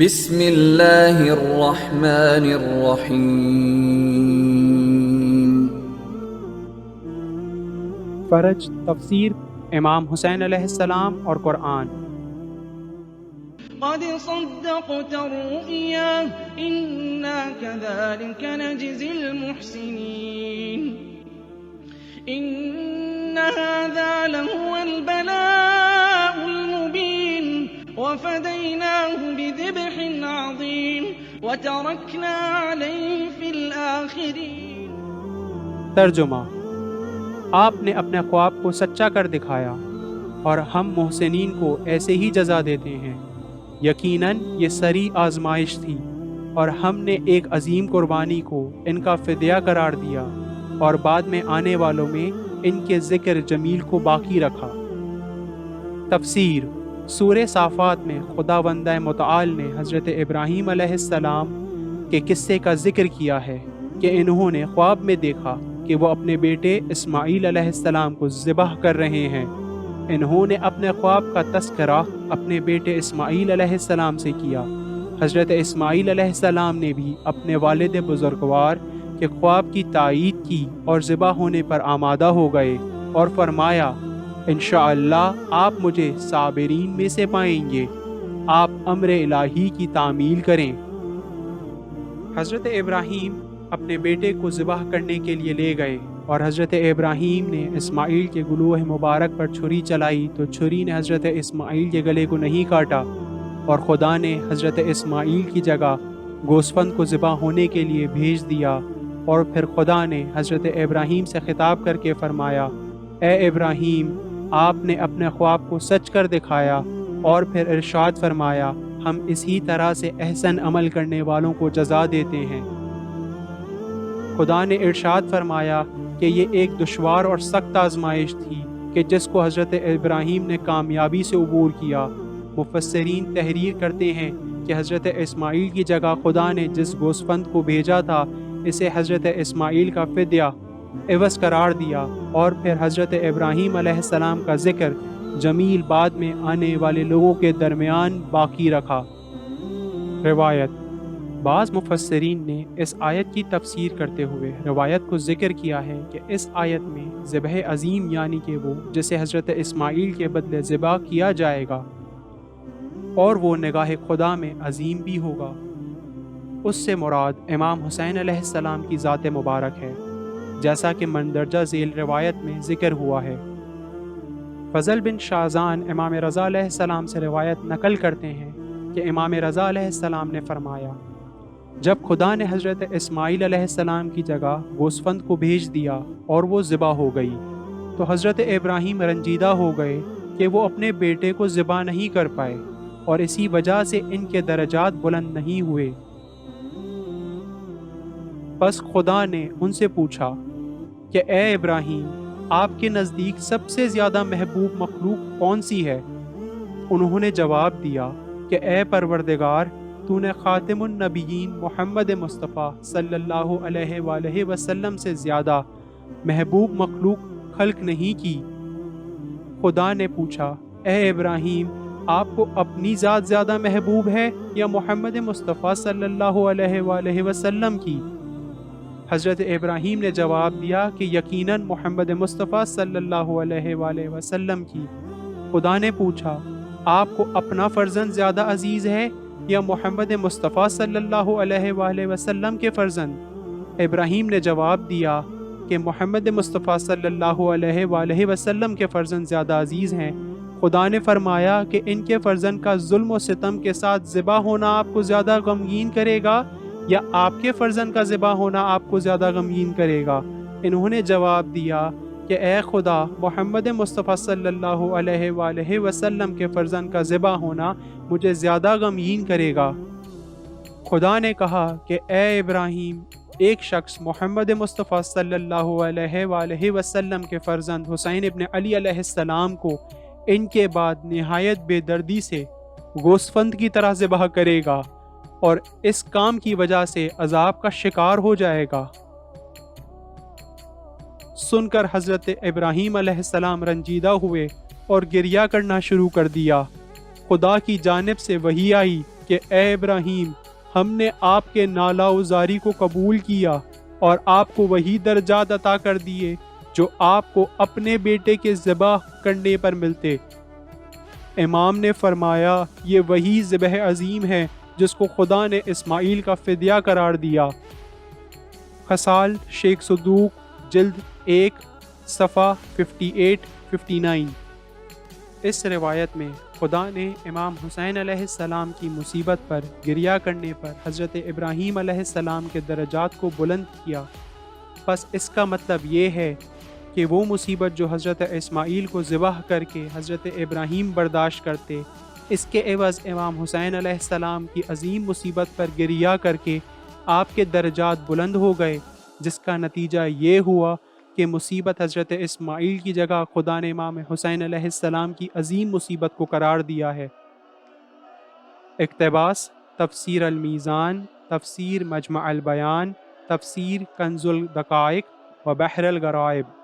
بسم اللہ الرحمن الرحیم۔ فرج تفسیر امام حسین علیہ السلام اور قرآن۔ قد صدقت الرؤيا إنا كذلك نجزي المحسنين إن هذا لهو البلاء المبين وفديناه بذبح عظيم وتركنا عليه في الآخرين۔ ترجمہ: آپ نے اپنے خواب کو سچا کر دکھایا اور ہم محسنین کو ایسے ہی جزا دیتے ہیں۔ یقیناً یہ سری آزمائش تھی اور ہم نے ایک عظیم قربانی کو ان کا فدیہ قرار دیا اور بعد میں آنے والوں میں ان کے ذکر جمیل کو باقی رکھا۔ تفسیر: سورہ صافات میں خداوند متعال نے حضرت ابراہیم علیہ السلام کے قصے کا ذکر کیا ہے کہ انہوں نے خواب میں دیکھا کہ وہ اپنے بیٹے اسماعیل علیہ السلام کو ذبح کر رہے ہیں۔ انہوں نے اپنے خواب کا تذکرہ اپنے بیٹے اسماعیل علیہ السلام سے کیا۔ حضرت اسماعیل علیہ السلام نے بھی اپنے والد بزرگوار کے خواب کی تائید کی اور ذبح ہونے پر آمادہ ہو گئے اور فرمایا، انشاءاللہ آپ مجھے صابرین میں سے پائیں گے۔ آپ امر الہی کی تعمیل کریں۔ حضرت ابراہیم اپنے بیٹے کو ذبح کرنے کے لیے لے گئے اور حضرت ابراہیم نے اسماعیل کے گلوہ مبارک پر چھری چلائی تو چھری نے حضرت اسماعیل کے گلے کو نہیں کاٹا اور خدا نے حضرت اسماعیل کی جگہ گوسفند کو ذبح ہونے کے لیے بھیج دیا۔ اور پھر خدا نے حضرت ابراہیم سے خطاب کر کے فرمایا، اے ابراہیم، آپ نے اپنے خواب کو سچ کر دکھایا۔ اور پھر ارشاد فرمایا، ہم اسی طرح سے احسن عمل کرنے والوں کو جزا دیتے ہیں۔ خدا نے ارشاد فرمایا کہ یہ ایک دشوار اور سخت آزمائش تھی کہ جس کو حضرت ابراہیم نے کامیابی سے عبور کیا۔ مفسرین تحریر کرتے ہیں کہ حضرت اسماعیل کی جگہ خدا نے جس گوسفند کو بھیجا تھا اسے حضرت اسماعیل کا فدیہ عوض قرار دیا، اور پھر حضرت ابراہیم علیہ السلام کا ذکر جمیل بعد میں آنے والے لوگوں کے درمیان باقی رکھا۔ روایت: بعض مفسرین نے اس آیت کی تفسیر کرتے ہوئے روایت کو ذکر کیا ہے کہ اس آیت میں ذبح عظیم یعنی کہ وہ جسے حضرت اسماعیل کے بدلے ذبح کیا جائے گا اور وہ نگاہ خدا میں عظیم بھی ہوگا، اس سے مراد امام حسین علیہ السلام کی ذات مبارک ہے، جیسا کہ مندرجہ ذیل روایت میں ذکر ہوا ہے۔ فضل بن شازان امام رضا علیہ السلام سے روایت نقل کرتے ہیں کہ امام رضا علیہ السلام نے فرمایا، جب خدا نے حضرت اسماعیل علیہ السلام کی جگہ گوسفند کو بھیج دیا اور وہ ذبح ہو گئی تو حضرت ابراہیم رنجیدہ ہو گئے کہ وہ اپنے بیٹے کو ذبح نہیں کر پائے اور اسی وجہ سے ان کے درجات بلند نہیں ہوئے۔ پس خدا نے ان سے پوچھا کہ اے ابراہیم، آپ کے نزدیک سب سے زیادہ محبوب مخلوق کون سی ہے؟ انہوں نے جواب دیا کہ اے پروردگار، تو نے خاتم النبیین محمد مصطفیٰ صلی اللہ علیہ وآلہ وسلم سے زیادہ محبوب مخلوق خلق نہیں کی۔ خدا نے پوچھا، اے ابراہیم، آپ کو اپنی ذات زیادہ محبوب ہے یا محمد مصطفیٰ صلی اللہ علیہ وآلہ وسلم کی؟ حضرت ابراہیم نے جواب دیا کہ یقیناً محمد مصطفیٰ صلی اللہ علیہ وآلہ وسلم کی۔ خدا نے پوچھا، آپ کو اپنا فرزند زیادہ عزیز ہے یا محمد مصطفیٰ صلی اللہ علیہ وآلہ وسلم کے فرزند؟ ابراہیم نے جواب دیا کہ محمد مصطفیٰ صلی اللہ علیہ وآلہ وسلم کے فرزند زیادہ عزیز ہیں۔ خدا نے فرمایا کہ ان کے فرزند کا ظلم و ستم کے ساتھ ذبح ہونا آپ کو زیادہ غمگین کرے گا یا آپ کے فرزند کا ذبح ہونا آپ کو زیادہ غمگین کرے گا؟ انہوں نے جواب دیا کہ اے خدا، محمد مصطفیٰ صلی اللہ علیہ وآلہ وسلم کے فرزند کا ذبح ہونا مجھے زیادہ غمگین کرے گا۔ خدا نے کہا کہ اے ابراہیم، ایک شخص محمد مصطفیٰ صلی اللہ علیہ وآلہ وسلم کے فرزند حسین ابن علی علیہ السلام کو ان کے بعد نہایت بے دردی سے گوسفند کی طرح ذبح کرے گا اور اس کام کی وجہ سے عذاب کا شکار ہو جائے گا۔ سن کر حضرت ابراہیم علیہ السلام رنجیدہ ہوئے اور گریہ کرنا شروع کر دیا۔ خدا کی جانب سے وحی آئی کہ اے ابراہیم، ہم نے آپ کے نالہ وزاری کو قبول کیا اور آپ کو وہی درجات عطا کر دیے جو آپ کو اپنے بیٹے کے ذبح کرنے پر ملتے۔ امام نے فرمایا یہ وہی ذبح عظیم ہے جس کو خدا نے اسماعیل کا فدیہ قرار دیا۔ خصال شیخ صدوق جلد 1 صفحہ 58-59۔ اس روایت میں خدا نے امام حسین علیہ السلام کی مصیبت پر گریہ کرنے پر حضرت ابراہیم علیہ السلام کے درجات کو بلند کیا۔ پس اس کا مطلب یہ ہے کہ وہ مصیبت جو حضرت اسماعیل کو ذبح کر کے حضرت ابراہیم برداشت کرتے، اس کے عوض امام حسین علیہ السلام کی عظیم مصیبت پر گریہ کر کے آپ کے درجات بلند ہو گئے، جس کا نتیجہ یہ ہوا کہ مصیبت حضرت اسماعیل کی جگہ خدا نے امام حسین علیہ السلام کی عظیم مصیبت کو قرار دیا ہے۔ اقتباس: تفسیر المیزان، تفسیر مجمع البیان، تفسیر کنز الدقائق و بحر الغرائب۔